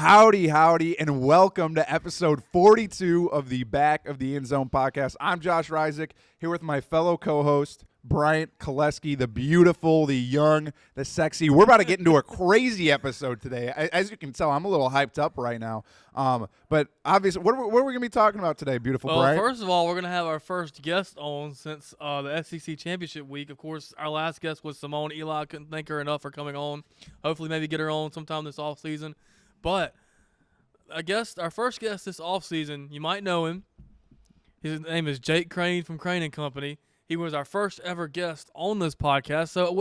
Howdy, howdy, and welcome to episode 42 of the Back of the End Zone podcast. I'm Josh Rysick, here with my fellow co-host, Bryant Koleski, the beautiful, the young, the sexy. We're about to get into a crazy episode today. As you can tell, I'm a little hyped up right now. But obviously, what are we going to be talking about today, beautiful Bryant? Well, first of all, we're going to have our first guest on since the SEC Championship week. Of course, our last guest was Simone. Eli couldn't thank her enough for coming on. Hopefully, maybe get her on sometime this offseason. But I guess our first guest this offseason, you might know him. His name is Jake Crain from Crain and Company. He was our first ever guest on this podcast. So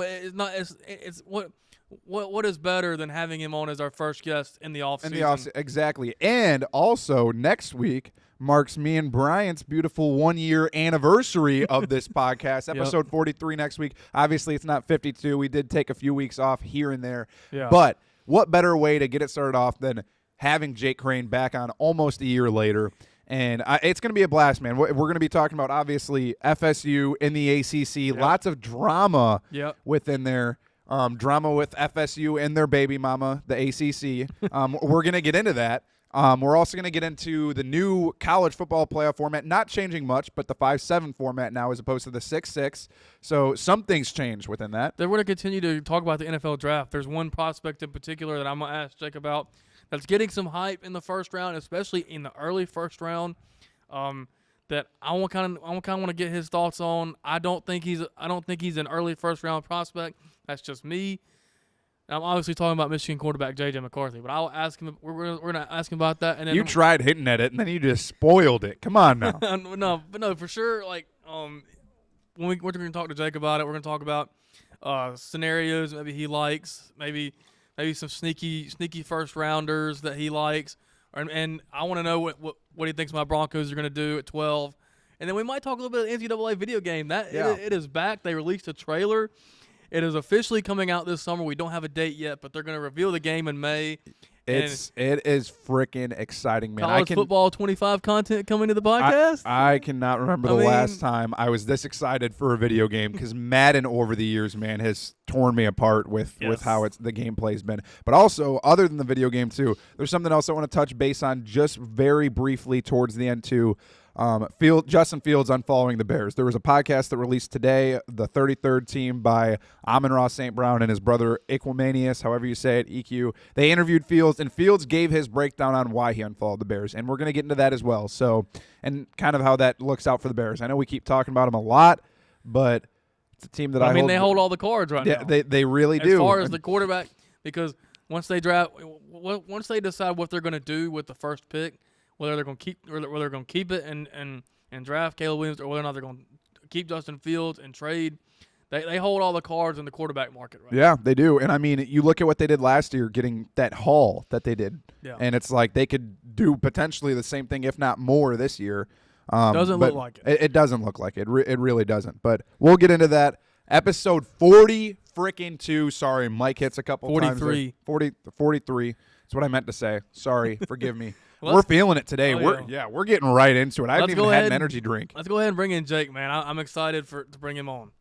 it's what is better than having him on as our first guest in the offseason? Exactly. And also next week marks me and Bryant's beautiful 1-year anniversary of this podcast. Episode 43 next week. Obviously, it's not 52. We did take a few weeks off here and there. Yeah. But what better way to get it started off than having Jake Crain back on almost a year later? And it's going to be a blast, man. We're going to be talking about, obviously, FSU in the ACC. Lots of drama within there. Drama with FSU and their baby mama, the ACC. We're going to get into that. We're also going to get into the new college football playoff format, not changing much, but the 5-7 format now as opposed to the 6-6. So some things changed within that. Then we're going to continue to talk about the NFL draft. There's one prospect in particular that I'm going to ask Jake about that's getting some hype in the first round, especially in the early first round. That I kind of want to get his thoughts on. I don't think he's an early first round prospect. That's just me. I'm obviously talking about Michigan quarterback J.J. McCarthy, but I'll ask him. We're going to ask him about that. And then you tried hitting at it, and then you just spoiled it. Come on now. no, for sure. Like when we're going to talk to Jake about it, we're going to talk about scenarios maybe he likes, maybe some sneaky first rounders that he likes, and I want to know what he thinks my Broncos are going to do at 12, and then we might talk a little bit of NCAA video game. It is back. They released a trailer. It is officially coming out this summer. We don't have a date yet, but they're going to reveal the game in May. It is freaking exciting, man. College football 25 content coming to the podcast. I cannot remember the last time I was this excited for a video game because Madden over the years, man, has torn me apart with how the gameplay's been. But also, other than the video game too, there's something else I want to touch base on just very briefly towards the end too. Justin Fields unfollowing the Bears. There was a podcast that released today, the 33rd team by Amon-Ra St. Brown and his brother Equimanius, however you say it, EQ. They interviewed Fields, and Fields gave his breakdown on why he unfollowed the Bears, and we're going to get into that as well. So, and kind of how that looks out for the Bears. I know we keep talking about them a lot, but it's a team that they hold all the cards right now. They really do. As far as the quarterback, because once they decide what they're going to do with the first pick, whether they're going to keep it and draft Caleb Williams, or whether or not they're going to keep Justin Fields and trade, they hold all the cards in the quarterback market right now. Yeah, they do. And I mean, you look at what they did last year, getting that haul that they did, and it's like they could do potentially the same thing, if not more, this year. Doesn't look like it. It doesn't look like it. It really doesn't. But we'll get into that. Episode 42. Sorry, Mike hits a couple 43. times. 43. That's what I meant to say. Sorry, forgive me. We're feeling it today. We're getting right into it. I haven't even had an energy drink. Let's go ahead and bring in Jake, man. I'm excited to bring him on.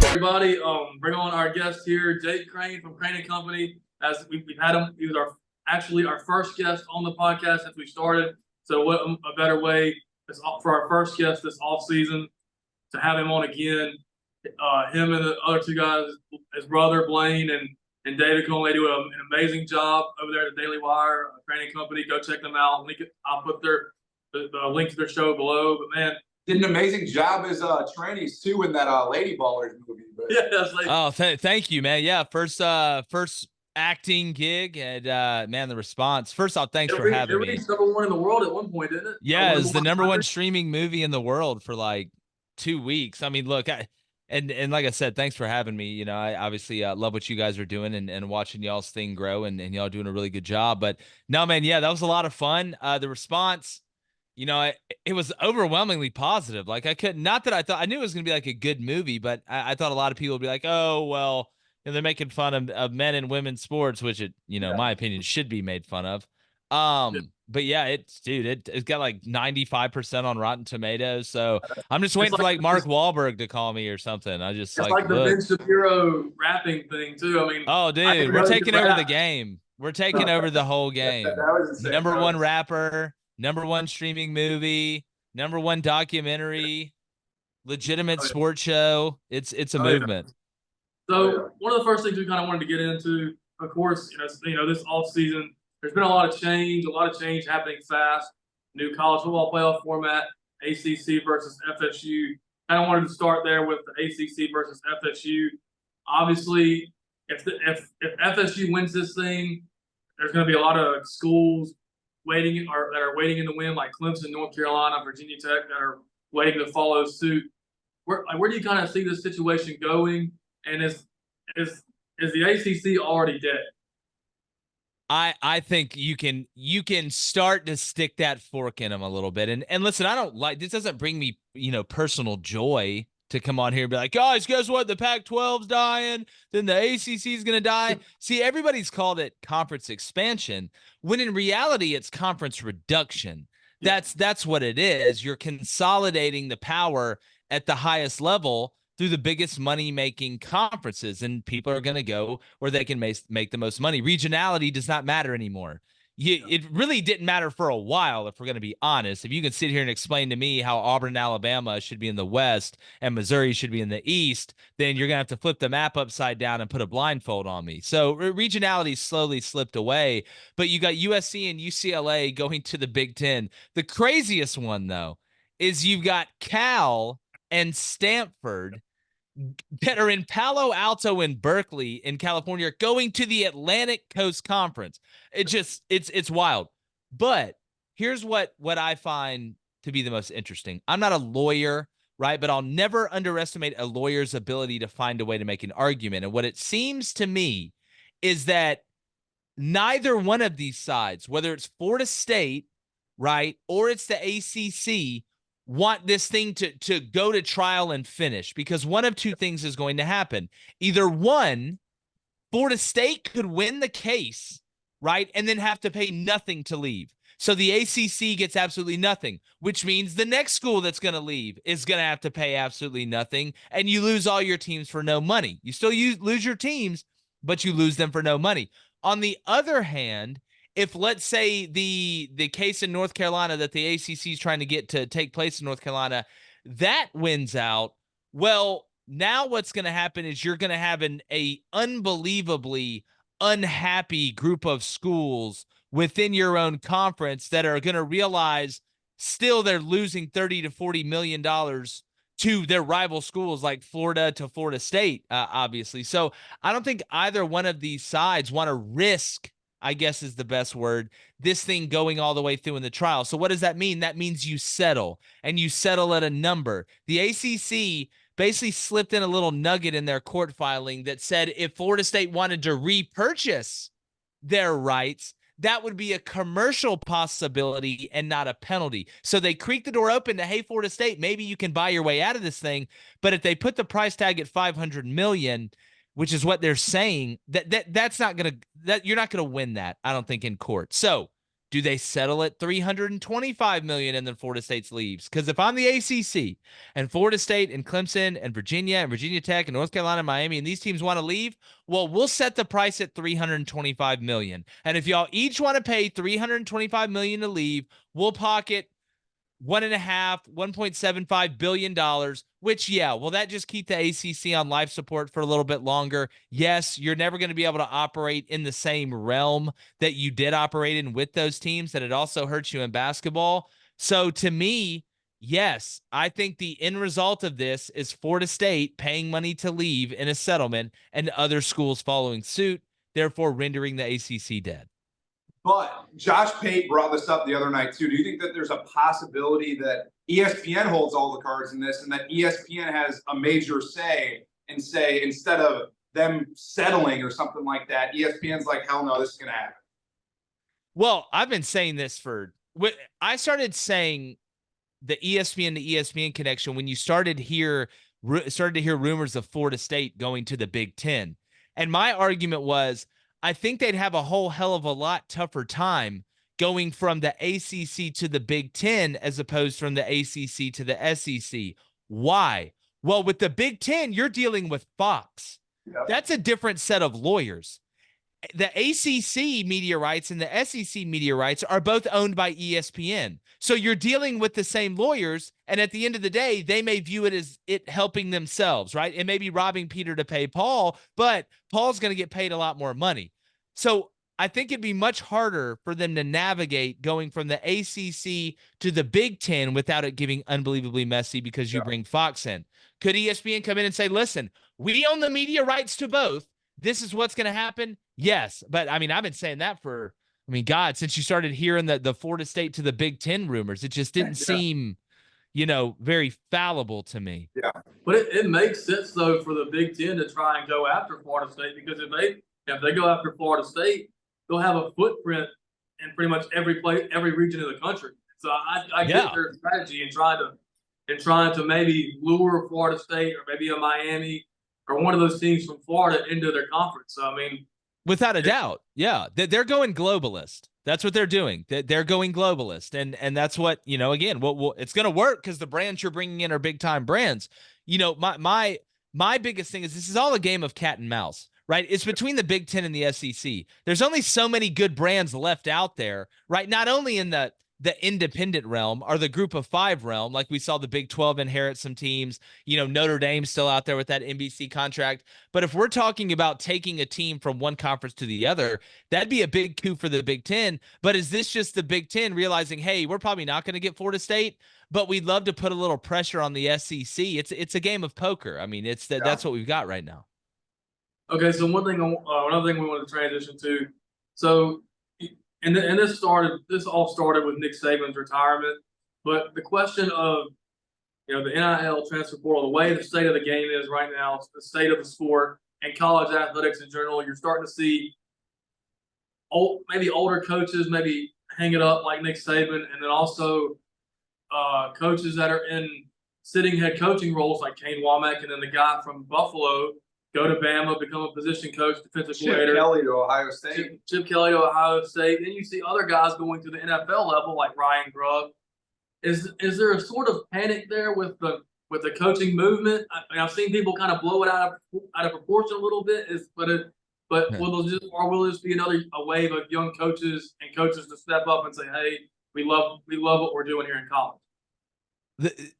Everybody, bring on our guest here, Jake Crain from Crain and Company. As we've had him, he was our first guest on the podcast since we started. So what a better way for our first guest this offseason to have him on again. Him and the other two guys, his brother Blaine and David Cohen, they do an amazing job over there at the Daily Wire, Crain and Company. Go check them out. I'll put the link to their show below. But man, did an amazing job as trannies too in that Lady Ballers movie. But. Yeah, thank you, man. Yeah, first acting gig, and man, the response. First off, thanks for having me. It reached #1 in the world at one point, didn't it? Yeah, it's the #1 streaming movie in the world for like 2 weeks. I mean, look, and like I said, thanks for having me. You know, I obviously love what you guys are doing and watching y'all's thing grow, and y'all doing a really good job. But no, man, yeah, that was a lot of fun. The response, you know, it was overwhelmingly positive. Like not that I knew it was going to be like a good movie, but I thought a lot of people would be like, oh, well, you know, they're making fun of men and women's sports, which my opinion should be made fun of. But yeah, it's got like 95% on Rotten Tomatoes. So I'm just waiting for like Mark Wahlberg to call me or something. It's like the Ben Shapiro rapping thing too. I mean, oh dude, we're taking over the game. We're taking over the whole game. That was insane. Number one rapper, number one streaming movie, number one documentary, legitimate sports show. It's a movement. So one of the first things we kind of wanted to get into, of course, this off season, there's been a lot of change happening fast. New college football playoff format, ACC versus FSU. I wanted to start there with the ACC versus FSU. Obviously, if FSU wins this thing, there's going to be a lot of schools that are waiting in the wind, like Clemson, North Carolina, Virginia Tech, that are waiting to follow suit. Where do you kind of see this situation going? And is the ACC already dead? I think you can start to stick that fork in them a little bit. And listen, I don't like this. Doesn't bring me personal joy to come on here and be like, guys, guess what? The Pac-12's dying. Then the ACC is going to die. See, everybody's called it conference expansion, when in reality it's conference reduction. That's what it is. You're consolidating the power at the highest level through the biggest money-making conferences, and people are going to go where they can make the most money. Regionality does not matter anymore. It really didn't matter for a while, if we're going to be honest. If you can sit here and explain to me how Auburn and Alabama should be in the West and Missouri should be in the East, then you're going to have to flip the map upside down and put a blindfold on me. So regionality slowly slipped away, but you got USC and UCLA going to the Big Ten. The craziest one, though, is you've got Cal and Stanford that are in Palo Alto and Berkeley in California going to the Atlantic Coast Conference. It's wild. But here's what I find to be the most interesting. I'm not a lawyer, right? But I'll never underestimate a lawyer's ability to find a way to make an argument. And what it seems to me is that neither one of these sides, whether it's Florida State, right, or it's the ACC, want this thing to go to trial and finish, because one of two things is going to happen. Either one, Florida State could win the case, right, and then have to pay nothing to leave. So the ACC gets absolutely nothing, which means the next school that's going to leave is going to have to pay absolutely nothing, and you lose all your teams for no money. You still lose your teams, but you lose them for no money. On the other hand, if, let's say, the case in North Carolina that the ACC is trying to get to take place in North Carolina, that wins out, well, now what's going to happen is you're going to have an unbelievably unhappy group of schools within your own conference that are going to realize still they're losing $30 to $40 million to their rival schools like Florida to Florida State, obviously. So I don't think either one of these sides want to risk, I guess is the best word, this thing going all the way through in the trial. So what does that mean? That means you settle, and you settle at a number. The ACC basically slipped in a little nugget in their court filing that said if Florida State wanted to repurchase their rights, that would be a commercial possibility and not a penalty. So they creaked the door open to, hey, Florida State, maybe you can buy your way out of this thing. But if they put the price tag at $500 million, which is what they're saying, that's not going to, you're not going to win that, I don't think, in court. So do they settle at $325 million and then Florida State leaves? Because if I'm the ACC and Florida State and Clemson and Virginia Tech and North Carolina and Miami and these teams want to leave, well, we'll set the price at $325 million. And if y'all each want to pay $325 million to leave, we'll pocket $1.75 billion, which, yeah, will that just keep the ACC on life support for a little bit longer? Yes, you're never going to be able to operate in the same realm that you did operate in with those teams, that it also hurts you in basketball. So to me, yes, I think the end result of this is Florida State paying money to leave in a settlement and other schools following suit, therefore rendering the ACC dead. But Josh Pate brought this up the other night, too. Do you think that there's a possibility that ESPN holds all the cards in this and that ESPN has a major say and say, instead of them settling or something like that, ESPN's like, hell no, this is going to happen? Well, I've been saying this I started saying the ESPN to ESPN connection when you started to hear rumors of Florida State going to the Big Ten. And my argument was, I think they'd have a whole hell of a lot tougher time going from the ACC to the Big Ten as opposed from the ACC to the SEC. Why? Well, with the Big Ten, you're dealing with Fox. Yep. That's a different set of lawyers. The ACC media rights and the SEC media rights are both owned by ESPN. So you're dealing with the same lawyers, and at the end of the day, they may view it as it helping themselves, right? It may be robbing Peter to pay Paul, but Paul's going to get paid a lot more money. So I think it'd be much harder for them to navigate going from the ACC to the Big Ten without it getting unbelievably messy because you bring Fox in. Could ESPN come in and say, listen, we own the media rights to both. This is what's going to happen? Yes. But I mean, I've been saying that for, God, since you started hearing the Florida State to the Big Ten rumors, it just didn't seem, very fallible to me. Yeah. But it makes sense though for the Big Ten to try and go after Florida State, because if they go after Florida State, they'll have a footprint in pretty much every region of the country. So I get their strategy in trying to maybe lure Florida State or maybe a Miami or one of those teams from Florida into their conference. So, without a doubt. Yeah. They're going globalist. That's what they're doing. They're going globalist. And that's what, again, it's going to work because the brands you're bringing in are big time brands. My biggest thing is this is all a game of cat and mouse, right? It's between the Big Ten and the SEC. There's only so many good brands left out there, right? Not only in the independent realm or the group of five realm, like we saw the Big 12 inherit some teams, Notre Dame's still out there with that NBC contract. But if we're talking about taking a team from one conference to the other, that'd be a big coup for the Big Ten. But is this just the Big Ten realizing, hey, we're probably not going to get Florida State, but we'd love to put a little pressure on the SEC? It's a game of poker. That's what we've got right now. Okay. So another thing we want to transition to. So, And this all started with Nick Saban's retirement, but the question of, the NIL transfer portal, the way the state of the game is right now, the state of the sport and college athletics in general, you're starting to see maybe older coaches maybe hang it up like Nick Saban, and then also coaches that are in sitting head coaching roles like Kane Womack, and then the guy from Buffalo go to Bama, become a position coach, defensive coordinator. Chip Kelly to Ohio State. Chip Kelly to Ohio State. Then you see other guys going to the NFL level like Ryan Grubb. Is there a sort of panic there with the coaching movement? I've seen people kind of blow it out of proportion a little bit. Will this be a wave of young coaches and coaches to step up and say, hey, we love what we're doing here in college?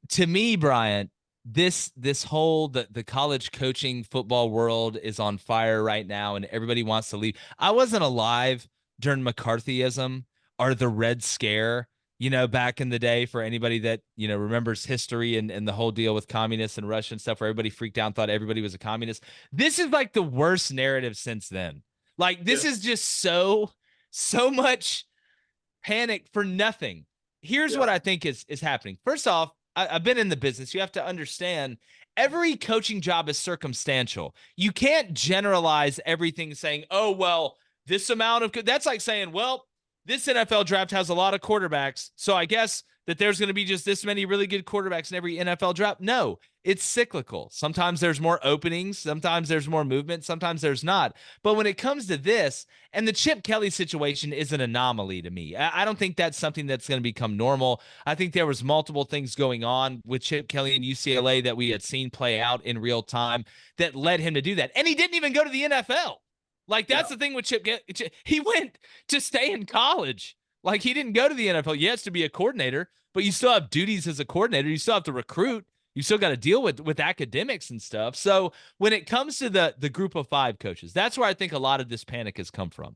To me, Bryant, this whole the college coaching football world is on fire right now, and everybody wants to leave. I wasn't alive during McCarthyism or the Red Scare, back in the day, for anybody that remembers history and the whole deal with communists and Russia and stuff, where everybody freaked out and thought everybody was a communist. This is like the worst narrative since then. Like, this is just so much panic for nothing. Here's what I think is happening. First off, I've been in the business. You have to understand every coaching job is circumstantial. You can't generalize everything saying, oh, well, this amount of – that's like saying, well, this NFL draft has a lot of quarterbacks, so I guess that there's going to be just this many really good quarterbacks in every NFL draft. No, it's cyclical. Sometimes there's more openings. Sometimes there's more movement. Sometimes there's not. But when it comes to this, and the Chip Kelly situation is an anomaly to me. I don't think that's something that's going to become normal. I think there was multiple things going on with Chip Kelly and UCLA that we had seen play out in real time that led him to do that. And he didn't even go to the NFL. Like, that's the thing with Chip. He went to stay in college. Like, he didn't go to the NFL. Yes, to be a coordinator, but you still have duties as a coordinator. You still have to recruit. You still got to deal with academics and stuff. So when it comes to the group of five coaches, that's where I think a lot of this panic has come from.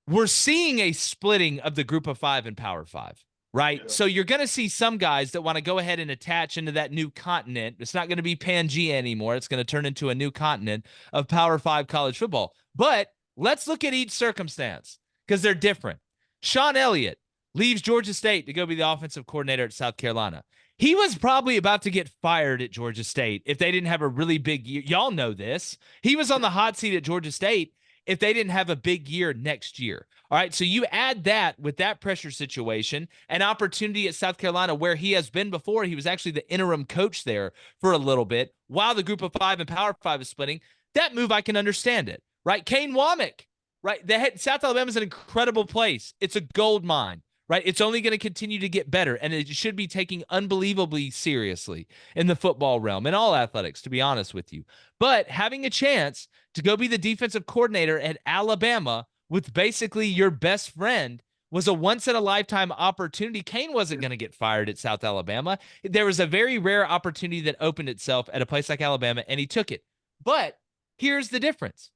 We're seeing a splitting of the group of five and Power Five, right? Yeah. So you're going to see some guys that want to go ahead and attach into that new continent. It's not going to be Pangea anymore. It's going to turn into a new continent of Power Five college football. But let's look at each circumstance because they're different. Sean Elliott leaves Georgia State to go be the offensive coordinator at South Carolina. He was probably about to get fired at Georgia State if they didn't have a really big year. Y'all know this. He was on the hot seat at Georgia State if they didn't have a big year next year. All right, so you add that with that pressure situation, an opportunity at South Carolina where he has been before. He was actually the interim coach there for a little bit while the group of five and Power Five is splitting. That move, I can understand it, right? Kane Womack, right? South Alabama is an incredible place. It's a gold mine, right? It's only going to continue to get better, and it should be taken unbelievably seriously in the football realm, in all athletics, to be honest with you. But having a chance to go be the defensive coordinator at Alabama with basically your best friend was a once-in-a-lifetime opportunity. Kane wasn't going to get fired at South Alabama. There was a very rare opportunity that opened itself at a place like Alabama, and he took it. But here's the difference.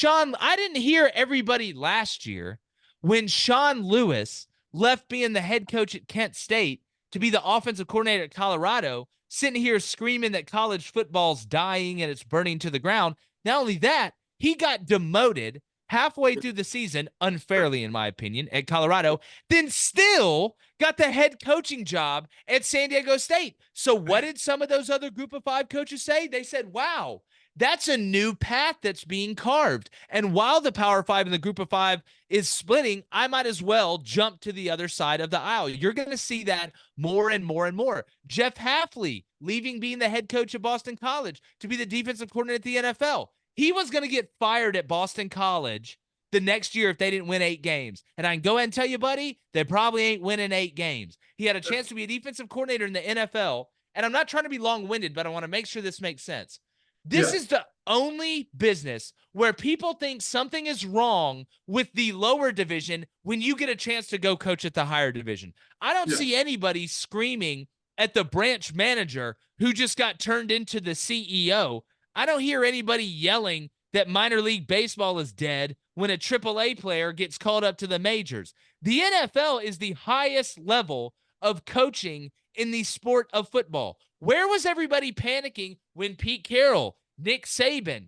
I didn't hear everybody last year when Sean Lewis left being the head coach at Kent State to be the offensive coordinator at Colorado, sitting here screaming that college football's dying and it's burning to the ground. Not only that, he got demoted halfway through the season, unfairly in my opinion, at Colorado, then still got the head coaching job at San Diego State. So what did some of those other Group of 5 coaches say? They said, wow, that's a new path that's being carved. And while the Power 5 and the Group of 5 is splitting, I might as well jump to the other side of the aisle. You're going to see that more and more and more. Jeff Hafley leaving being the head coach of Boston College to be the defensive coordinator at the NFL. He was going to get fired at Boston College the next year if they didn't win 8 games. And I can go ahead and tell you, buddy, they probably ain't winning 8 games. He had a chance to be a defensive coordinator in the NFL. And I'm not trying to be long-winded, but I want to make sure this makes sense. This is the only business where people think something is wrong with the lower division when you get a chance to go coach at the higher division. I don't see anybody screaming at the branch manager who just got turned into the CEO. I don't hear anybody yelling that minor league baseball is dead when a AAA player gets called up to the majors. The NFL is the highest level of coaching in the sport of football. Where was everybody panicking when Pete Carroll, Nick Saban,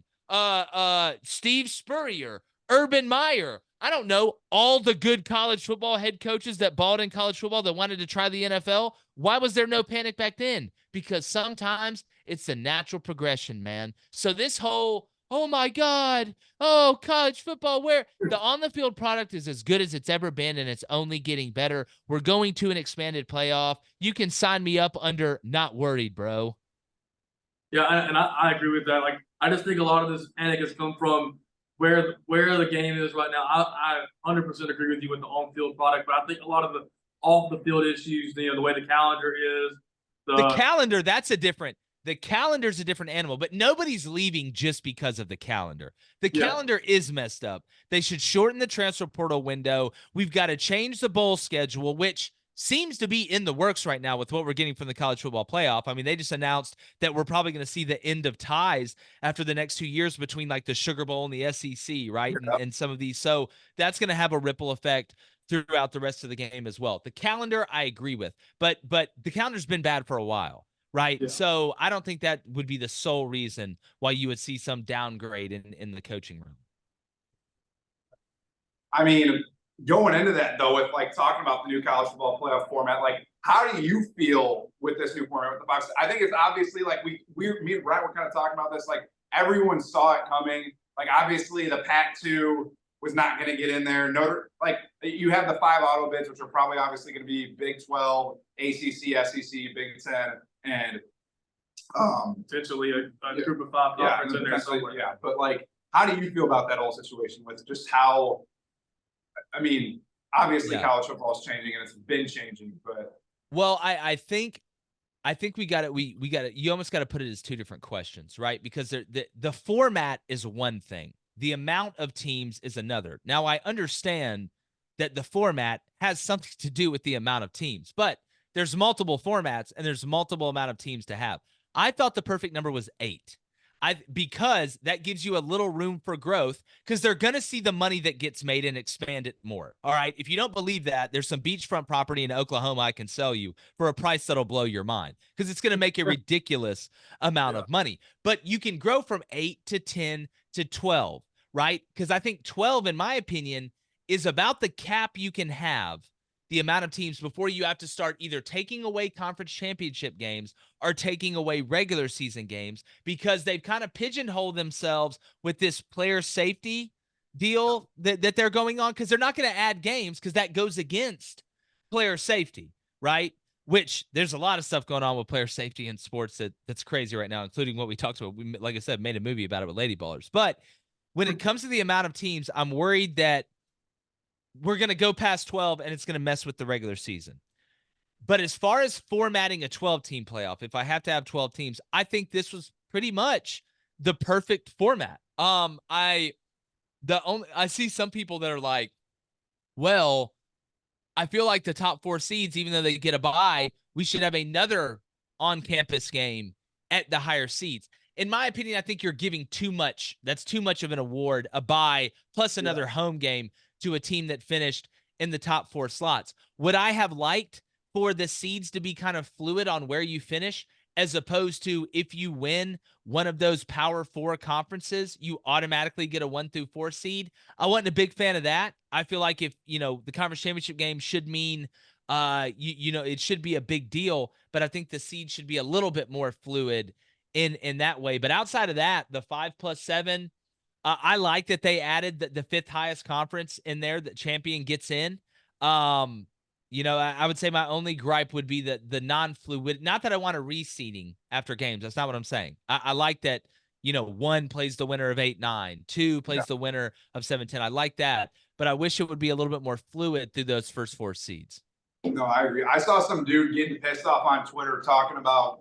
Steve Spurrier, Urban Meyer, I don't know, all the good college football head coaches that balled in college football that wanted to try the NFL? Why was there no panic back then? Because sometimes it's the natural progression, man. So this whole, oh my God, oh, college football, where the on-the-field product is as good as it's ever been, and it's only getting better. We're going to an expanded playoff. You can sign me up under not worried, bro. Yeah, and I agree with that. Like, I just think a lot of this panic has come from where the game is right now. I 100% agree with you with the on-field product, but I think a lot of the off-the-field issues, the way the calendar is. The calendar, the calendar's a different animal, but nobody's leaving just because of the calendar. The calendar is messed up. They should shorten the transfer portal window. We've got to change the bowl schedule, which seems to be in the works right now with what we're getting from the college football playoff. I mean, they just announced that we're probably going to see the end of ties after the next 2 years between like the Sugar Bowl and the SEC, right? And some of these. So that's going to have a ripple effect throughout the rest of the game as well. The calendar, I agree with, but the calendar's been bad for a while, right? Yeah. So I don't think that would be the sole reason why you would see some downgrade in the coaching room. I mean, going into that though, with like talking about the new college football playoff format, like how do you feel with this new format with the 5? I think it's obviously like me and Brett were kind of talking about this. Like everyone saw it coming. Like obviously the Pac-2 was not going to get in there. Like you have the 5 auto bids, which are probably obviously going to be Big 12, ACC, SEC, Big 10, and potentially a group of 5 conference in there somewhere. Yeah, but like, how do you feel about that whole situation with just how? I mean, obviously college football is changing and it's been changing, but I think we got it. We got it. You almost got to put it as 2 different questions, right? Because the format is one thing. The amount of teams is another. Now, I understand that the format has something to do with the amount of teams, but there's multiple formats and there's multiple amount of teams to have. I thought the perfect number was 8. Because that gives you a little room for growth because they're going to see the money that gets made and expand it more. All right. If you don't believe that, there's some beachfront property in Oklahoma I can sell you for a price that'll blow your mind because it's going to make a ridiculous amount of money. But you can grow from 8 to 10 to 12, right? Because I think 12, in my opinion, is about the cap you can have the amount of teams before you have to start either taking away conference championship games or taking away regular season games because they've kind of pigeonholed themselves with this player safety deal that they're going on because they're not going to add games because that goes against player safety, right? Which there's a lot of stuff going on with player safety in sports that's crazy right now, including what we talked about. We, like I said, made a movie about it with Lady Ballers. But when it comes to the amount of teams, I'm worried that we're going to go past 12 and it's going to mess with the regular season. But as far as formatting a 12-team playoff, if I have to have 12 teams, I think this was pretty much the perfect format. I see some people that are like, well, I feel like the top 4 seeds, even though they get a bye, we should have another on-campus game at the higher seeds. In my opinion, I think you're giving too much. That's too much of an award, a bye plus another home game to a team that finished in the top 4 slots. Would I have liked for the seeds to be kind of fluid on where you finish, as opposed to if you win one of those Power 4 conferences, you automatically get a 1 through 4 seed? I wasn't a big fan of that. I feel like if, the conference championship game should mean, it should be a big deal, but I think the seed should be a little bit more fluid in that way. But outside of that, the 5+7, I like that they added the 5th highest conference in there that champion gets in. I would say my only gripe would be the non-fluid. Not that I want a reseeding after games. That's not what I'm saying. I like that, 1 plays the winner of 8-9, 2 plays the winner of 7-10. I like that, but I wish it would be a little bit more fluid through those first 4 seeds. No, I agree. I saw some dude getting pissed off on Twitter talking about,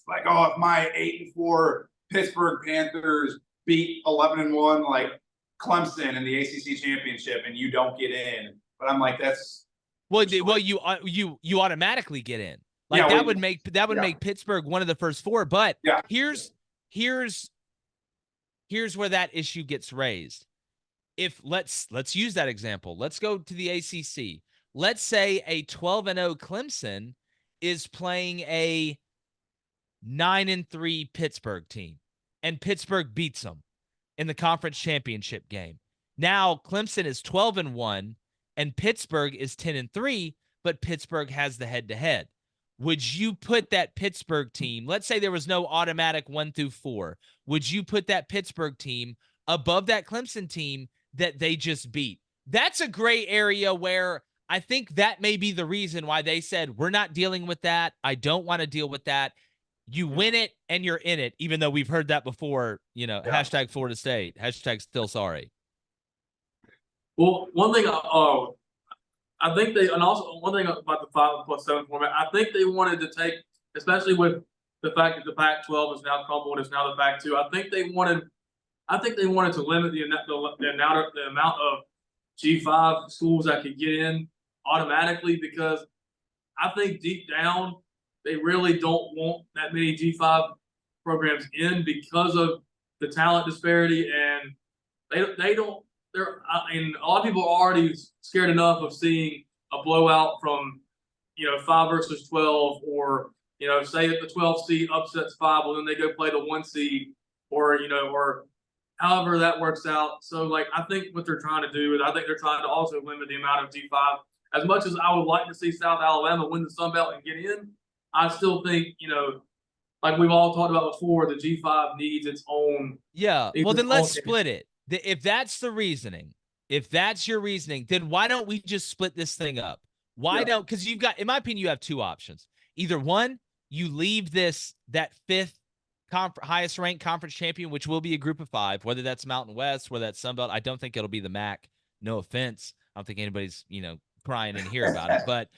like, oh, if my 8-4 Pittsburgh Panthers beat 11-1 like Clemson in the ACC championship and you don't get in, but I'm like, that's you automatically get in. Like, that would make Pittsburgh one of the first 4. But here's where that issue gets raised. If let's use that example. Let's go to the ACC. Let's say a 12-0 Clemson is playing a 9-3 Pittsburgh team, and Pittsburgh beats them in the conference championship game. Now Clemson is 12-1 and Pittsburgh is 10-3, but Pittsburgh has the head-to-head. Would you put that Pittsburgh team, let's say there was no automatic 1 through 4, would you put that Pittsburgh team above that Clemson team that they just beat? That's a gray area where I think that may be the reason why they said, we're not dealing with that. I don't want to deal with that. You win it and you're in it, even though we've heard that before, hashtag Florida State, hashtag still sorry. Well, one thing, I think and also one thing about the 5+7 format, I think they wanted to take, especially with the fact that the Pac-12 is now crumbled, it's now the Pac-2. I think they wanted to limit the amount of G5 schools that could get in automatically, because I think deep down they really don't want that many G5 programs in because of the talent disparity, and they don't. A lot of people are already scared enough of seeing a blowout from 5 versus 12, or say if the 12 seed upsets 5, well then they go play the 1 seed, or however that works out. So like, I think what they're trying to do is I think they're trying to also limit the amount of G5. As much as I would like to see South Alabama win the Sun Belt and get in, I still think, like we've all talked about before, the G5 needs its own. Yeah. Well, then let's split it. If that's the reasoning, if that's your reasoning, then why don't we just split this thing up? Because you've got, in my opinion, you have 2 options. Either one, you leave that 5th highest ranked conference champion, which will be a group of 5, whether that's Mountain West, whether that's Sun Belt. I don't think it'll be the MAC. No offense. I don't think anybody's, crying in here about it, but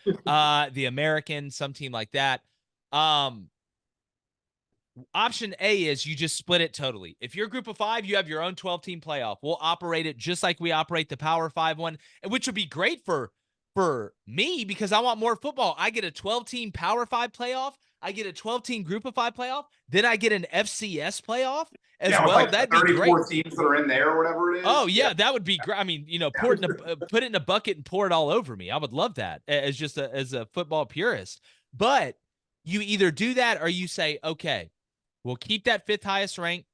the American, some team like that. Option A is you just split it totally. If you're a group of 5, you have your own 12-team playoff. We'll operate it just like we operate the Power 5 one, which would be great for me because I want more football. I get a 12-team Power 5 playoff. I get a 12-team group of 5 playoff. Then I get an FCS playoff as well. Like that'd be great. 34 teams that are in there or whatever it is. Oh yeah, that would be great. I mean, put it in a bucket and pour it all over me. I would love that as just as a football purist. But you either do that or you say, okay, we'll keep that 5th highest ranked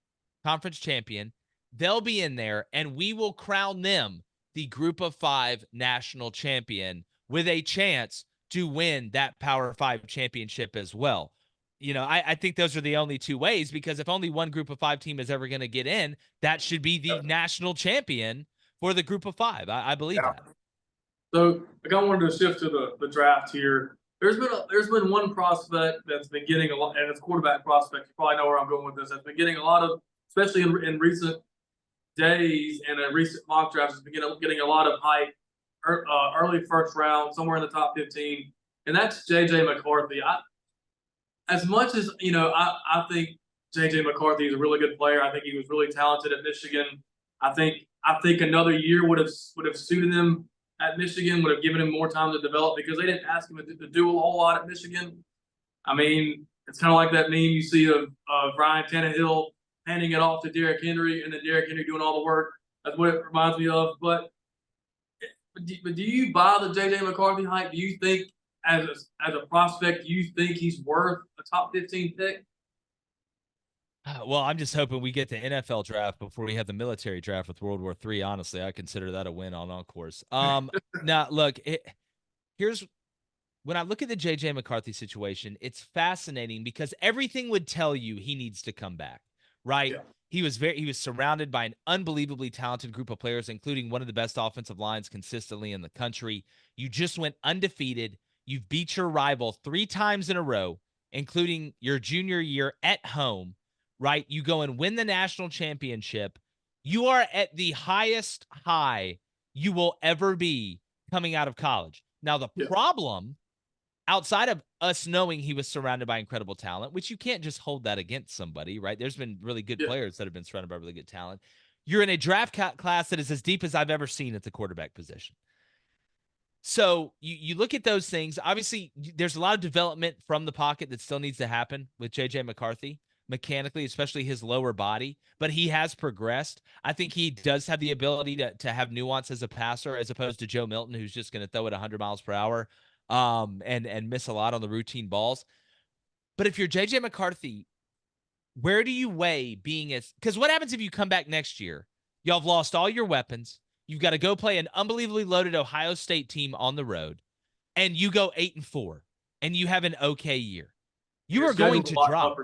conference champion. They'll be in there, and we will crown them the group of 5 national champion with a chance to win that Power 5 championship as well. I think those are the only 2 ways, because if only one group of 5 team is ever going to get in, that should be the national champion for the group of 5. I believe that. So I kind of wanted to shift to the draft here. There's been one prospect that's been getting a lot, and it's quarterback prospect. You probably know where I'm going with this. That's been getting a lot of, especially in recent days and a recent mock draft has been getting a lot of hype. Early first round, somewhere in the top 15, and that's J.J. McCarthy. As much as I think J.J. McCarthy is a really good player. I think he was really talented at Michigan. I think another year would have suited him at Michigan, would have given him more time to develop because they didn't ask him to do a whole lot at Michigan. I mean, it's kind of like that meme you see of Ryan Tannehill handing it off to Derrick Henry and then Derrick Henry doing all the work. That's what it reminds me of. But do you buy the J.J. McCarthy hype? Do you think as a prospect, do you think he's worth a top 15 pick? Well, I'm just hoping we get the NFL draft before we have the military draft with World War III. Honestly, I consider that a win on all course. Now, look, here's when I look at the J.J. McCarthy situation, it's fascinating because everything would tell you he needs to come back, right? Yeah. He was surrounded by an unbelievably talented group of players, including one of the best offensive lines consistently in the country. You just went undefeated. You've beat your rival 3 times in a row, including your junior year at home. Right? You go and win the national championship. You are at the highest high you will ever be coming out of college. Now, the problem, outside of us knowing he was surrounded by incredible talent, which you can't just hold that against somebody, right? There's been really good players that have been surrounded by really good talent. You're in a draft class that is as deep as I've ever seen at the quarterback position. So you look at those things. Obviously, there's a lot of development from the pocket that still needs to happen with J.J. McCarthy. Mechanically, especially his lower body, but he has progressed. I think he does have the ability to have nuance as a passer, as opposed to Joe Milton, who's just going to throw it 100 miles per hour and miss a lot on the routine balls. But if you're J.J. McCarthy, where do you weigh being as – because what happens if you come back next year? Y'all have lost all your weapons. You've got to go play an unbelievably loaded Ohio State team on the road, and you go 8-4, and you have an okay year. You are going to drop.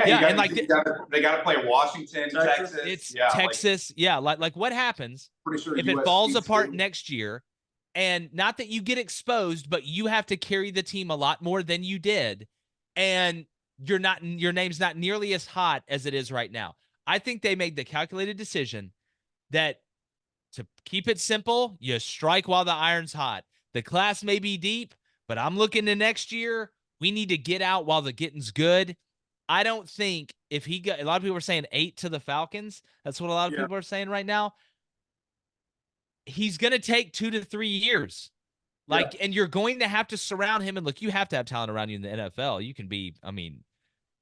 Yeah, they got to play Washington, Texas. It's Texas. Like what happens pretty sure if it falls apart next year? And not that you get exposed, but you have to carry the team a lot more than you did, and your name's not nearly as hot as it is right now. I think they made the calculated decision that to keep it simple, you strike while the iron's hot. The class may be deep, but I'm looking to next year. We need to get out while the getting's good. I don't think if he got – a lot of people are saying 8 to the Falcons. That's what a lot of people are saying right now. He's going to take 2 to 3 years. And you're going to have to surround him. And, look, you have to have talent around you in the NFL. You can be,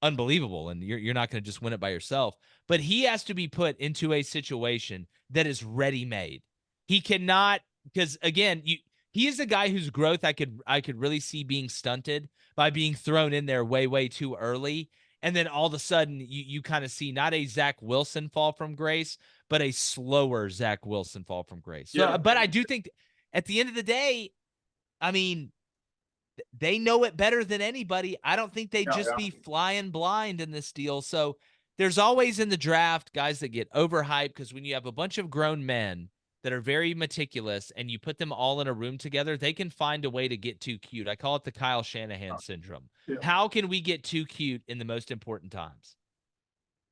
unbelievable, and you're not going to just win it by yourself. But he has to be put into a situation that is ready-made. He cannot – because, again, he is a guy whose growth I could really see being stunted by being thrown in there way, way too early. And then all of a sudden, you kind of see not a Zach Wilson fall from grace, but a slower Zach Wilson fall from grace. So, but I do think at the end of the day, they know it better than anybody. I don't think they'd be flying blind in this deal. So there's always in the draft guys that get overhyped because when you have a bunch of grown men that are very meticulous and you put them all in a room together, they can find a way to get too cute. I call it the Kyle Shanahan syndrome. Yeah. How can we get too cute in the most important times?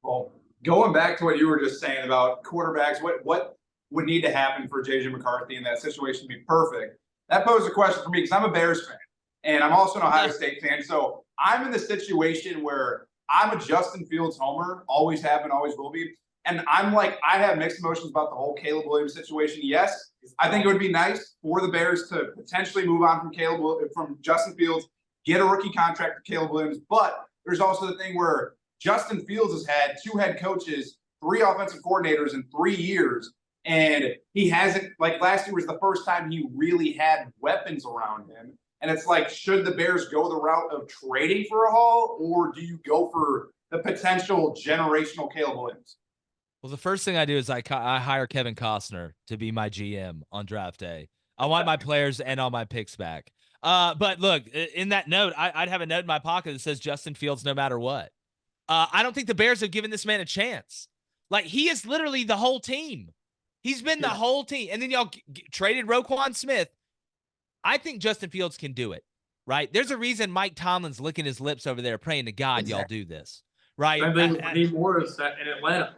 Well, going back to what you were just saying about quarterbacks, what would need to happen for J.J. McCarthy in that situation to be perfect? That posed a question for me because I'm a Bears fan and I'm also an Ohio State fan. So I'm in the situation where I'm a Justin Fields homer, always have been, always will be. And I'm like, I have mixed emotions about the whole Caleb Williams situation. Yes, I think it would be nice for the Bears to potentially move on from Justin Fields, get a rookie contract for Caleb Williams. But there's also the thing where Justin Fields has had 2 head coaches, 3 offensive coordinators in 3 years. And he hasn't, like last year was the first time he really had weapons around him. And it's like, should the Bears go the route of trading for a haul, or do you go for the potential generational Caleb Williams? Well, the first thing I do is I hire Kevin Costner to be my GM on draft day. I want my players and all my picks back. But look, in that note, I'd have a note in my pocket that says Justin Fields no matter what. I don't think the Bears have given this man a chance. Like, he is literally the whole team. He's been the whole team. And then y'all traded Roquan Smith. I think Justin Fields can do it, right? There's a reason Mike Tomlin's licking his lips over there praying to God y'all do this, right? I think Morris in Atlanta.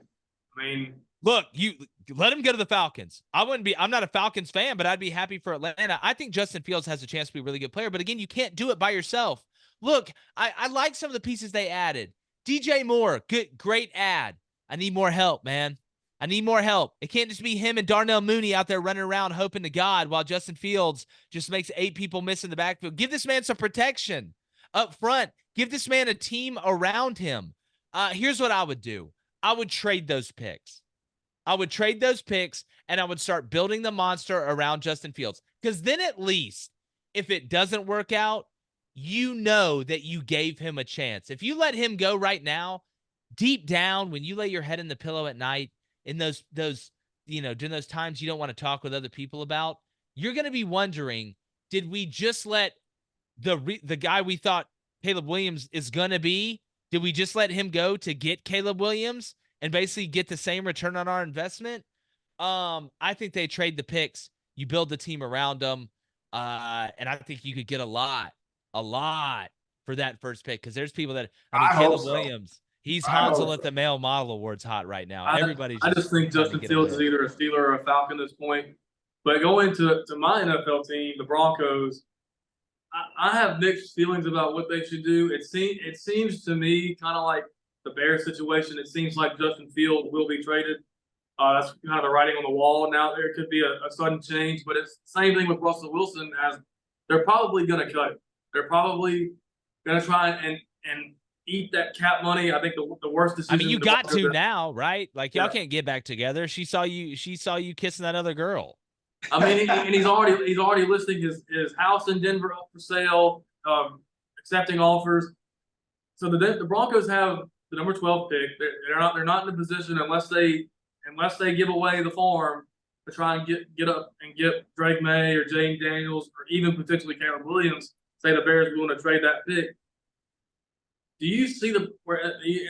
Look, you let him go to the Falcons. I'm not a Falcons fan, but I'd be happy for Atlanta. I think Justin Fields has a chance to be a really good player, but again, you can't do it by yourself. Look, I like some of the pieces they added. DJ Moore, great ad. I need more help, man. I need more help. It can't just be him and Darnell Mooney out there running around hoping to God while Justin Fields just makes 8 people miss in the backfield. Give this man some protection up front. Give this man a team around him. Here's what I would do. I would trade those picks. And I would start building the monster around Justin Fields. Because then at least, if it doesn't work out, you know that you gave him a chance. If you let him go right now, deep down, when you lay your head in the pillow at night, in those during those times you don't want to talk with other people about, you're going to be wondering, did we just let the guy we thought Caleb Williams is going to be, did we just let him go to get Caleb Williams and basically get the same return on our investment? I think they trade the picks. You build the team around them. And I think you could get a lot for that first pick. Cause there's people that, Caleb Williams, he's Hansel at the Male Model Awards hot right now. Everybody's I just think Justin Fields is either a Steeler or a Falcon at this point. But going to my NFL team, the Broncos, I have mixed feelings about what they should do. It seems to me kind of like the Bears situation. It seems like Justin Fields will be traded. That's kind of the writing on the wall. Now there could be a sudden change, but it's the same thing with Russell Wilson, as they're probably going to cut it. They're probably going to try and eat that cap money. I think the worst decision. You got to now, right? Like y'all can't get back together. She saw you kissing that other girl. He's already listing his house in Denver up for sale, accepting offers. So the Broncos have the number 12 pick. They're not in a position unless they give away the farm to try and get up and get Drake May or Jaden Daniels or even potentially Caleb Williams. Say the Bears are going to trade that pick. Do you see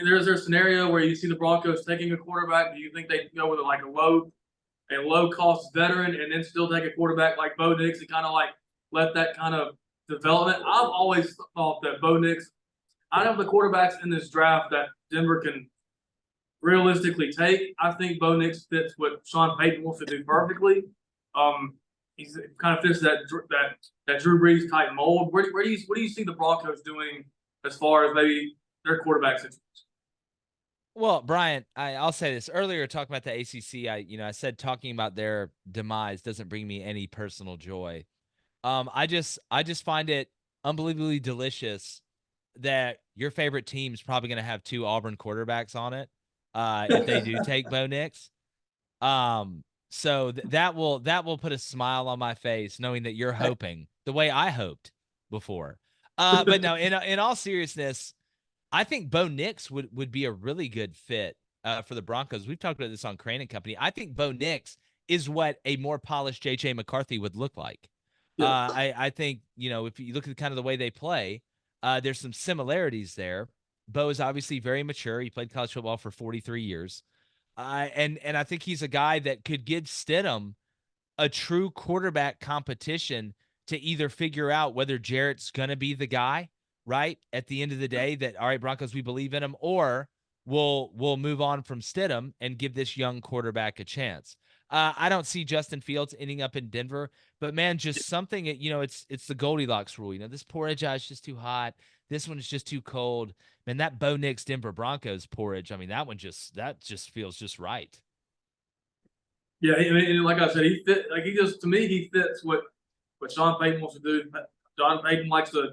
there's a scenario where you see the Broncos taking a quarterback? Do you think they go with a low cost veteran and then still take a quarterback like Bo Nix and kind of like let that kind of development? I've always thought that Bo Nix, out of the quarterbacks in this draft that Denver can realistically take, I think Bo Nix fits what Sean Payton wants to do perfectly. He's kind of fits that Drew Brees type mold. What do you see the Broncos doing as far as maybe their quarterback situation? Well, Brian, I'll say this. Earlier, talking about the ACC, I said talking about their demise doesn't bring me any personal joy. I just find it unbelievably delicious that your favorite team's probably going to have 2 Auburn quarterbacks on it if they do take Bo Nix. So that will put a smile on my face knowing that you're hoping the way I hoped before. But no, in all seriousness, I think Bo Nix would be a really good fit for the Broncos. We've talked about this on Crain and Company. I think Bo Nix is what a more polished J.J. McCarthy would look like. Yeah. I think, if you look at kind of the way they play, there's some similarities there. Bo is obviously very mature. He played college football for 43 years. And I think he's a guy that could give Stidham a true quarterback competition to either figure out whether Jarrett's going to be the guy, right, at the end of the day, that, all right, Broncos, we believe in him, or we'll move on from Stidham and give this young quarterback a chance. I don't see Justin Fields ending up in Denver, but man, just something, it's the Goldilocks rule. This porridge is just too hot. This one is just too cold. Man, that Bo Nix Denver Broncos porridge, that just feels just right. Yeah, like I said, he fits what Sean Payton wants to do. Sean Payton likes to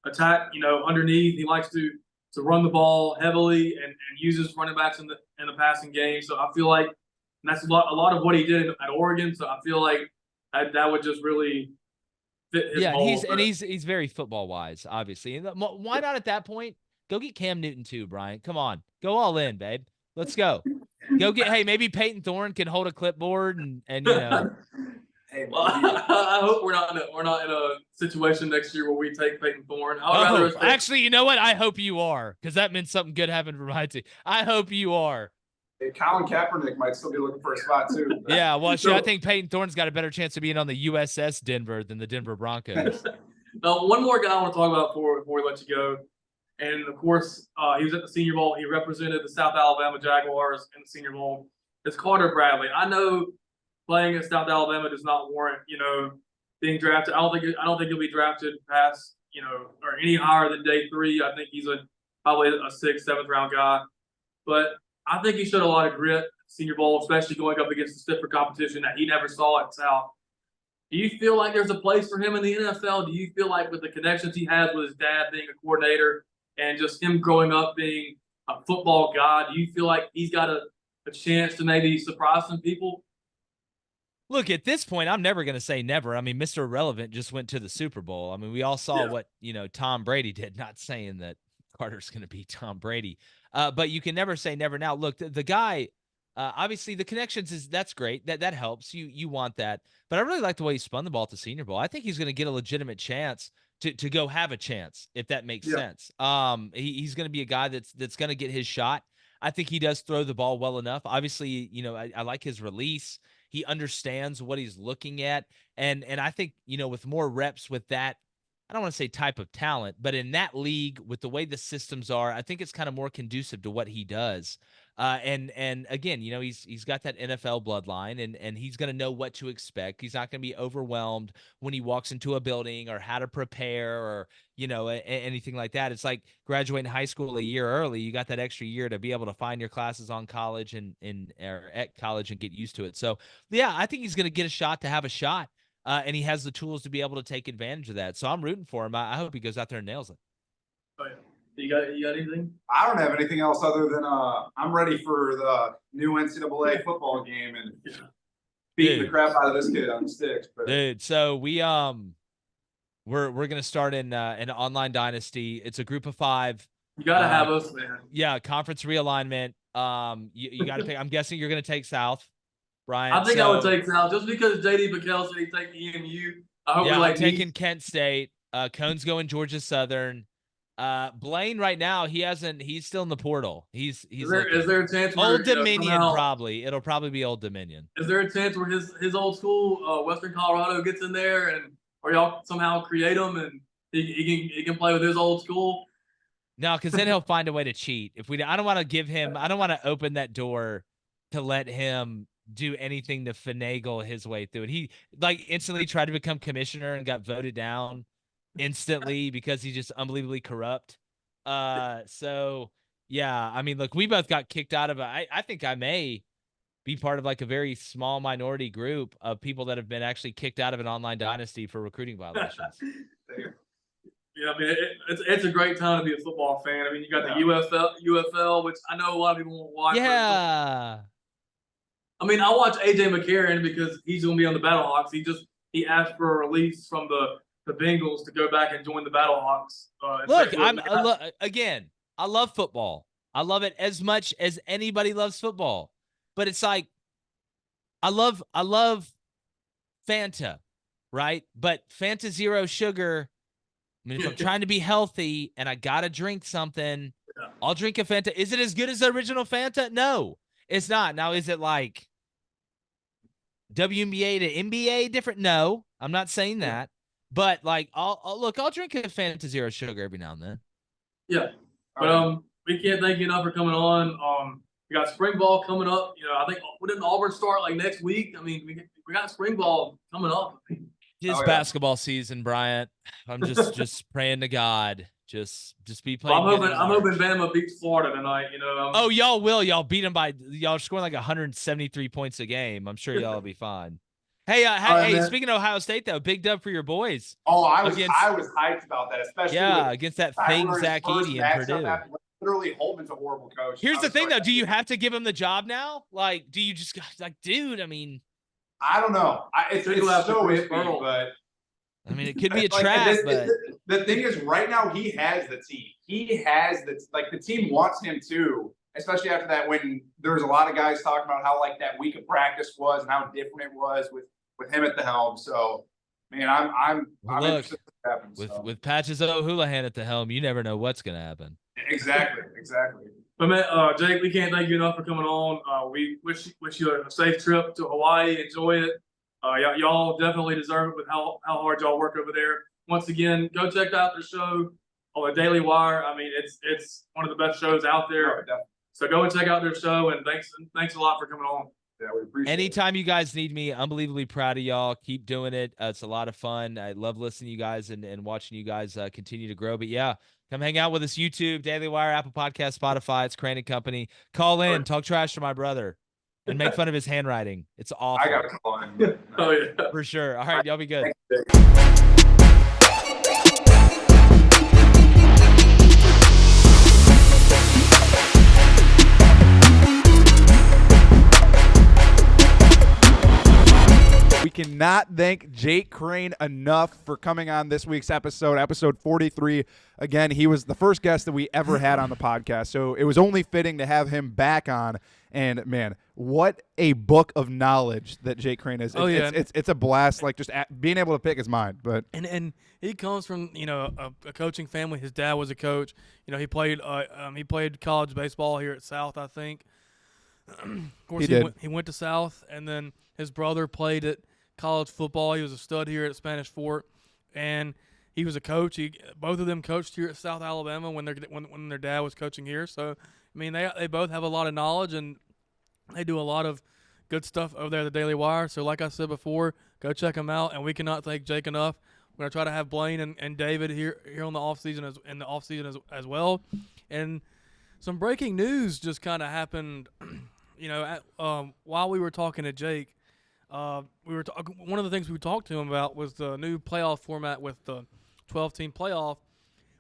attack, underneath. He likes to run the ball heavily and uses running backs in the passing game. So I feel like that's a lot of what he did at Oregon. So I feel like that would just really fit his mold. He's very football wise, obviously. And why not at that point go get Cam Newton too, Brian? Come on, go all in, babe. Let's go. Hey, maybe Peyton Thorne can hold a clipboard and Hey, well, I hope we're not in a situation next year where we take Peyton Thorne. Actually, you know what? I hope you are, because that meant something good happened for my team. I hope you are. Hey, Colin Kaepernick might still be looking for a spot too. Yeah, well, I think Peyton Thorne's got a better chance of being on the USS Denver than the Denver Broncos. Now, one more guy I want to talk about before we let you go, and of course, he was at the Senior Bowl. He represented the South Alabama Jaguars in the Senior Bowl. is Carter Bradley. I know playing at South Alabama does not warrant, being drafted. I don't think he'll be drafted past, or any higher than day 3. I think he's probably a 6th, 7th round guy. But I think he showed a lot of grit Senior Bowl, especially going up against the stiffer competition that he never saw at South. Do you feel like there's a place for him in the NFL? Do you feel like with the connections he has with his dad being a coordinator and just him growing up being a football guy, do you feel like he's got a chance to maybe surprise some people? Look, at this point, I'm never going to say never. I mean, Mr. Irrelevant just went to the Super Bowl. I mean, we all saw what, Tom Brady did, not saying that Carter's going to be Tom Brady. But you can never say never. Now, look, the guy, obviously the connections that's great. That helps. You want that. But I really like the way he spun the ball at the Senior Bowl. I think he's going to get a legitimate chance to go have a chance, if that makes sense. He's going to be a guy that's going to get his shot. I think he does throw the ball well enough. Obviously, I like his release. He understands what he's looking at. And I think, with more reps with that, I don't want to say type of talent, but in that league, with the way the systems are, I think it's kind of more conducive to what he does. And again, he's got that NFL bloodline, and he's going to know what to expect. He's not going to be overwhelmed when he walks into a building, or how to prepare, or anything like that. It's like graduating high school a year early. You got that extra year to be able to find your classes on college or at college and get used to it. So yeah, I think he's going to get a shot to have a shot. And he has the tools to be able to take advantage of that. So I'm rooting for him. I hope he goes out there and nails it. Oh, yeah. You got anything? I don't have anything else other than I'm ready for the new NCAA football game and beating the crap out of this kid on the sticks. But. Dude, so we're gonna start in an online dynasty. It's a group of 5. You gotta have us, man. Yeah, conference realignment. You gotta pick. I'm guessing you're gonna take South, Brian. I think I would take South just because JD McKell said he'd take EMU. I hope I'm taking Kent State. Cone's going Georgia Southern. Blaine right now, he's still in the portal. Is there a chance where, Old Dominion probably. It'll probably be Old Dominion. Is there a chance where his old school, Western Colorado, gets in there or y'all somehow create him and he can play with his old school? No, because then he'll find a way to cheat. I don't want to open that door to let him do anything to finagle his way through it. He instantly tried to become commissioner and got voted down instantly because he's just unbelievably corrupt. So yeah, I mean, look, we both got kicked out of I think I may be part of a very small minority group of people that have been actually kicked out of an online dynasty for recruiting violations. Yeah, I mean, it's a great time to be a football fan. I mean, you got the UFL, which I know a lot of people won't watch. Yeah. I mean, I watch AJ McCarron because he's going to be on the Battlehawks. He asked for a release from the Bengals to go back and join the Battlehawks. Look, again, I love football. I love it as much as anybody loves football. But it's like, I love Fanta, right? But Fanta Zero Sugar. I mean, if I'm trying to be healthy and I gotta drink something, I'll drink a Fanta. Is it as good as the original Fanta? No, it's not. Now, is it like WNBA to NBA different? No, I'm not saying that. But I'll drink a Fanta Zero Sugar every now and then. Yeah, but we can't thank you enough for coming on. We got spring ball coming up. I think didn't Auburn start next week? I mean, we got spring ball coming up. It's basketball season, Bryant. I'm just praying to God. Just be playing. Well, I'm hoping Bama beats Florida tonight. Oh, y'all will. Y'all beat them by y'all scoring 173 points a game. I'm sure y'all will be fine. Hey, hey! Speaking of Ohio State, though, big dub for your boys. Oh, I was hyped about that, especially against that thing Zach Edey in Purdue. Literally, Holman's a horrible coach. Here's the thing, though: do you have to give him the job now? Do you just dude? I mean, I don't know. It's so iffy, but I mean, it could be a trap. But the thing is, right now he has the team. He has the team wants him too. Especially after that, when there was a lot of guys talking about how that week of practice was and how different it was with him at the helm. So, man, I'm interested in what happens. With Patches O'Houlihan at the helm, you never know what's going to happen. Exactly. But man, Jake, we can't thank you enough for coming on. We wish you a safe trip to Hawaii. Enjoy it. Y'all definitely deserve it with how hard y'all work over there. Once again, go check out the show on the Daily Wire. I mean, it's one of the best shows out there. So go and check out their show, and thanks a lot for coming on. Yeah, we appreciate it. Anytime you guys need me, unbelievably proud of y'all. Keep doing it. It's a lot of fun. I love listening to you guys and watching you guys continue to grow. But yeah, come hang out with us. YouTube, Daily Wire, Apple Podcast, Spotify. It's Crain and Company. Call in, talk trash to my brother, and make fun of his handwriting. It's awful. I got to call in. Oh yeah, for sure. All right, y'all be good. We cannot thank Jake Crain enough for coming on this week's episode 43. Again, he was the first guest that we ever had on the podcast, so it was only fitting to have him back on. And, man, what a book of knowledge that Jake Crain is. It's a blast, like, just being able to pick his mind. But And he comes from, a coaching family. His dad was a coach. He played college baseball here at South, I think. Of course, he went to South, and then his brother played at college football. He was a stud here at Spanish Fort, and he was a coach. Both of them coached here at South Alabama when their dad was coaching here. So, I mean, they both have a lot of knowledge, and they do a lot of good stuff over there at the Daily Wire. So, like I said before, go check them out, and we cannot thank Jake enough. We're gonna try to have Blaine and David here on the off season as well. And some breaking news just kind of happened. While we were talking to Jake, one of the things we talked to him about was the new playoff format with the 12-team playoff.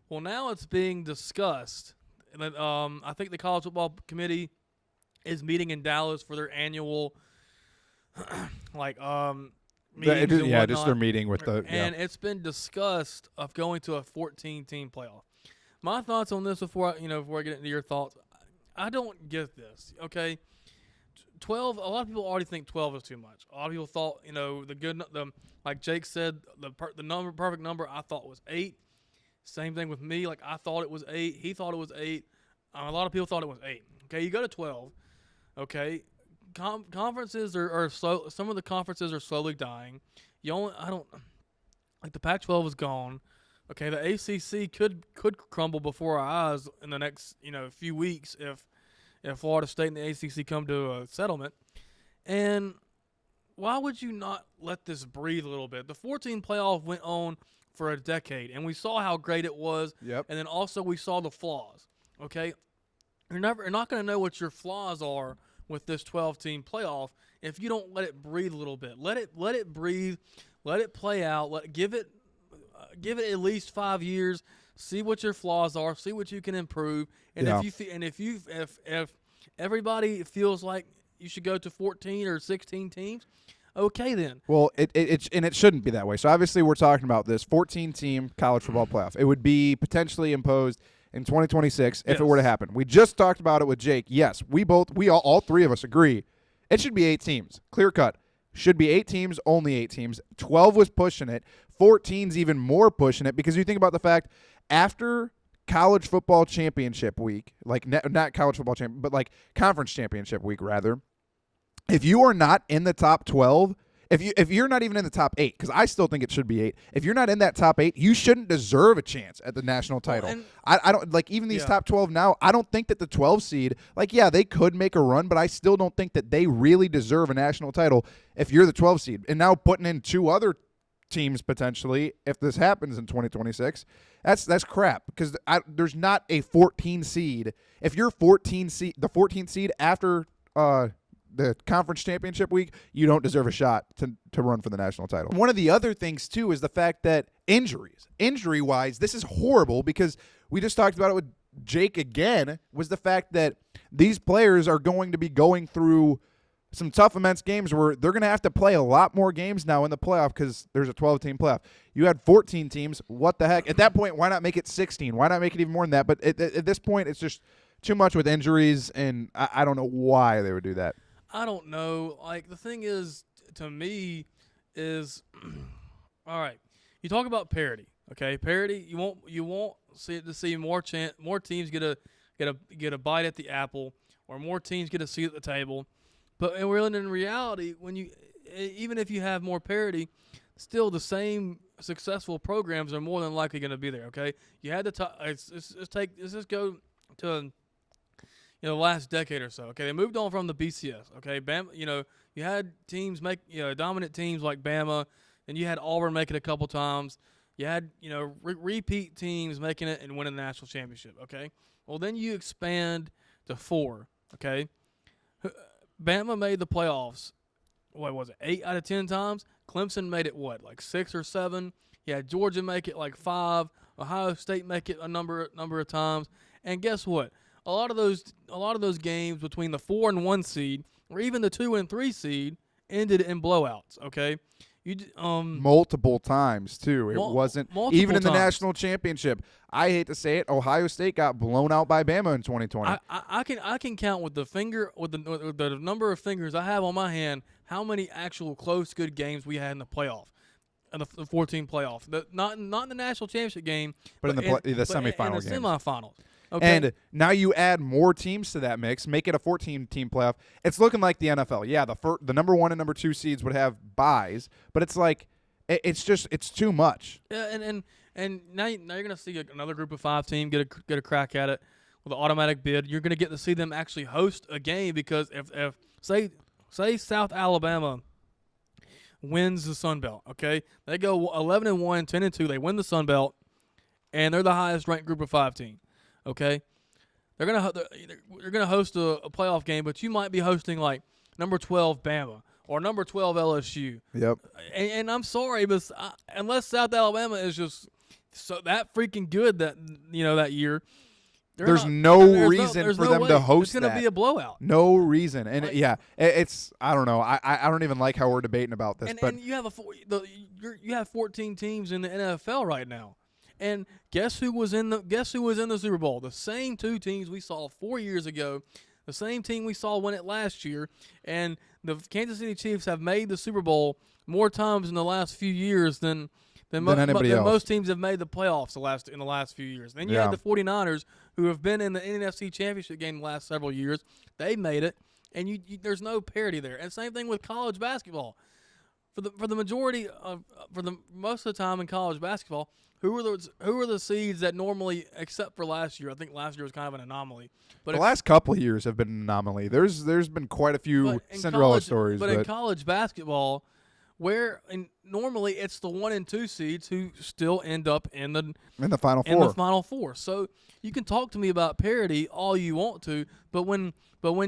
Well, now it's being discussed. I think the College Football Committee is meeting in Dallas for their annual, meetings and whatnot. Just their meeting with the. And it's been discussed of going to a 14-team playoff. My thoughts on this before I get into your thoughts, I don't get this. Okay. 12. A lot of people already think 12 is too much. A lot of people thought, like Jake said, the perfect number I thought was 8. Same thing with me. Like I thought it was 8. He thought it was 8. A lot of people thought it was 8. Okay, you go to 12. Okay, conferences are slow. Some of the conferences are slowly dying. The Pac-12 is gone. Okay, the ACC could crumble before our eyes in the next few weeks if Florida State and the ACC come to a settlement. And why would you not let this breathe a little bit? The 14 playoff went on for a decade, and we saw how great it was. Yep. And then also we saw the flaws. Okay, you're not going to know what your flaws are with this 12-team playoff if you don't let it breathe a little bit. Let it breathe. Let it play out. Give it at least 5 years. See what your flaws are. See what you can improve. And if everybody feels like you should go to 14 or 16 teams, okay then. Well, it shouldn't be that way. So obviously we're talking about this 14-team college football playoff. It would be potentially imposed in 2026 if it were to happen. We just talked about it with Jake. Yes, all three of us agree. It should be 8 teams. Clear cut. Should be 8 teams, only 8 teams. 12 was pushing it. 14's even more pushing it because you think about the fact after college football championship week, like not college football champion, but like conference championship week rather, if you are not in the top 12, if you're not even in the top 8, because I still think it should be 8, if you're not in that top 8, you shouldn't deserve a chance at the national title. Well, I don't like even these top 12 now. I don't think that the 12 seed, they could make a run, but I still don't think that they really deserve a national title if you're the 12 seed. And now putting in 2 other teams potentially, if this happens in 2026, that's crap because there's not a 14 seed. If you're the 14th seed after the conference championship week, you don't deserve a shot to run for the national title. One of the other things too is the fact that injury-wise, this is horrible because we just talked about it with Jake again, was the fact that these players are going to be going through some tough immense games where they're going to have to play a lot more games now in the playoff because there's a 12-team playoff. You had 14 teams. What the heck? At that point, why not make it 16? Why not make it even more than that? But at this point, it's just too much with injuries, and I don't know why they would do that. I don't know. Like, the thing is, to me, is all right. You talk about parity, okay? Parity. You won't see more teams get a bite at the apple, or more teams get a seat at the table. But in reality, even if you have more parity, still the same successful programs are more than likely going to be there. Okay, you had the top. Let's just go to, the last decade or so. Okay, they moved on from the BCS. Okay, Bama, you had teams dominant teams like Bama, and you had Auburn make it a couple times. You had repeat teams making it and winning the national championship. Okay, well then you expand to 4. Okay, Bama made the playoffs. What was it? 8 out of 10 times. Clemson made it like 6 or 7. You had Georgia make it like 5. Ohio State make it a number of times. And guess what? A lot of those games between the 4 and 1 seed, or even the 2 and 3 seed, ended in blowouts. Okay, multiple times too. It wasn't even in the times. national championship. I hate to say it, Ohio State got blown out by Bama in 2020. I can count with the number of fingers I have on my hand how many actual close good games we had in the playoff. In the 14 playoff, not in the national championship game, but in the semifinal games. Semifinals. Okay. And now you add more teams to that mix, make it a 14-team playoff. It's looking like the NFL. Yeah, the number 1 and number 2 seeds would have buys, but it's like it's too much. Yeah, and now you're gonna see another group of 5 team get a crack at it with an automatic bid. You're gonna get to see them actually host a game because if say South Alabama wins the Sun Belt, okay, they go 11-1, 10-2, they win the Sun Belt, and they're the highest ranked group of 5 team. Okay, they're gonna host a playoff game, but you might be hosting like number 12 Bama or number 12 LSU. Yep. And I'm sorry, but unless South Alabama is just so that freaking good that that year, there's no reason for them to host that. It's gonna be a blowout. No reason, and it's I don't know. I don't even like how we're debating about this. And you have 14 teams in the NFL right now. And guess who was in the Super Bowl? The same 2 teams we saw 4 years ago, the same team we saw win it last year, and the Kansas City Chiefs have made the Super Bowl more times in the last few years than anybody else. Most teams have made the playoffs in the last few years. Then you had the 49ers, who have been in the NFC Championship game the last several years. They made it, and there's no parity there. And same thing with college basketball. For the majority of most of the time in college basketball, who are the seeds that normally, except for last year? I think last year was kind of an anomaly. But the last couple of years have been an anomaly. There's been quite a few Cinderella stories. But in college basketball, normally it's the 1 and 2 seeds who still end up in the Final Four. In the Final Four. So you can talk to me about parity all you want to, but when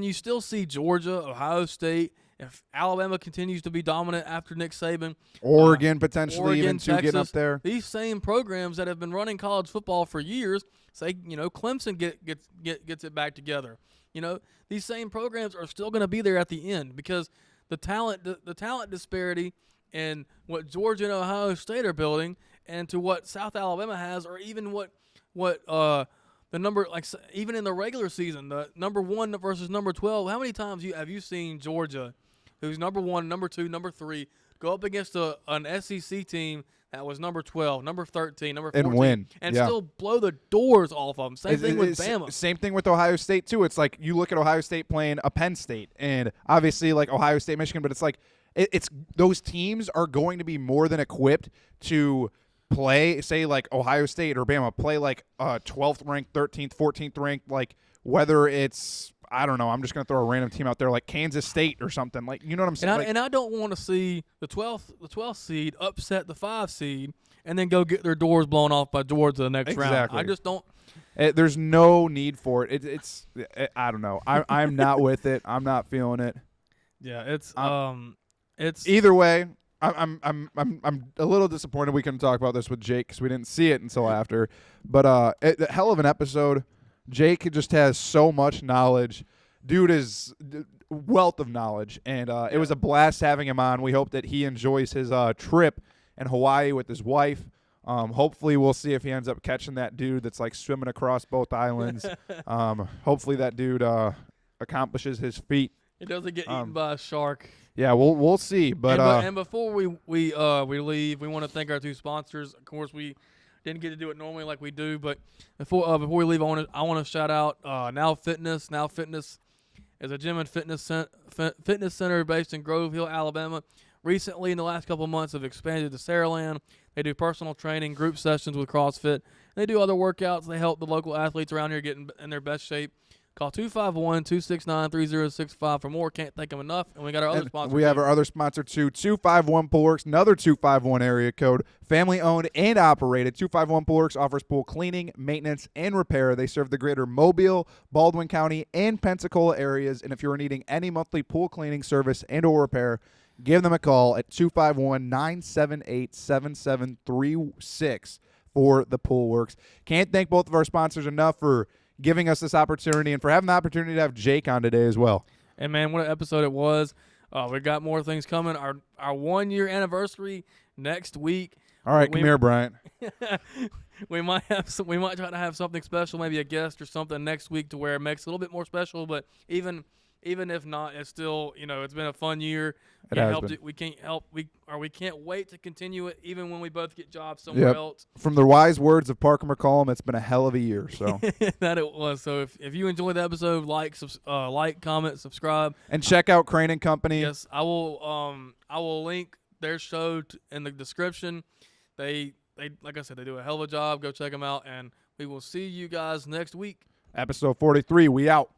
you still see Georgia, Ohio State, if Alabama continues to be dominant after Nick Saban, Oregon potentially even Texas, getting up there. These same programs that have been running college football for years, say Clemson gets it back together. These same programs are still going to be there at the end because the talent disparity in what Georgia and Ohio State are building and to what South Alabama has, or even what the number, like even in the regular season, the number 1 versus number 12. How many times have you seen Georgia, who's number 1, number 2, number 3, go up against an SEC team that was number 12, number 13, number 14, and win, and still blow the doors off of them? Same thing with Bama. Same thing with Ohio State too. It's like you look at Ohio State playing a Penn State, and obviously like Ohio State, Michigan, but it's like it's those teams are going to be more than equipped to play, say like Ohio State or Bama, play like 12th ranked, 13th, 14th ranked, like whether it's, I don't know, I'm just going to throw a random team out there like Kansas State or something. Like, you know what I'm saying? And I don't want to see the 12th seed upset the 5 seed and then go get their doors blown off by Georgia the next round. I just don't. There's no need for it. It's I don't know. I'm not with it. I'm not feeling it. Yeah, it's either way. I'm a little disappointed we couldn't talk about this with Jake because we didn't see it until after. But hell of an episode. Jake just has so much knowledge. Dude is wealth of knowledge, and it was a blast having him on. We hope that he enjoys his trip in Hawaii with his wife. Hopefully we'll see if he ends up catching that dude that's like swimming across both islands. Hopefully that dude accomplishes his feat. He doesn't get eaten by a shark. Yeah, we'll see. But and before we leave, we want to thank our 2 sponsors. Of course, we didn't get to do it normally like we do, but before we leave, I want to shout out Now Fitness. Now Fitness is a gym and fitness center based in Grove Hill, Alabama. Recently, in the last couple of months, have expanded to Saraland. They do personal training, group sessions with CrossFit. They do other workouts. They help the local athletes around here get in their best shape Call 251-269-3065 for more. Can't thank them enough. And we got our other sponsor. We have our other sponsor too, 251 Pool Works, another 251 area code, family owned and operated. 251 Pool Works offers pool cleaning, maintenance, and repair. They serve the greater Mobile, Baldwin County, and Pensacola areas. And if you're needing any monthly pool cleaning service and or repair, give them a call at 251-978-7736 for the Pool Works. Can't thank both of our sponsors enough for giving us this opportunity and for having the opportunity to have Jake on today as well. And man, what an episode it was. We got more things coming. Our 1 year anniversary next week. All right, come here, Bryant. we might try to have something special, maybe a guest or something next week to where it makes it a little bit more special. But even if not, it's still, it's been a fun year. We can't wait to continue it, even when we both get jobs somewhere else. From the wise words of Parker McCollum, it's been a hell of a year. So that it was. So if you enjoyed the episode, like, comment, subscribe, and check out Crain and Company. Yes, I will link their show in the description. They like I said, they do a hell of a job. Go check them out, and we will see you guys next week. Episode 43. We out.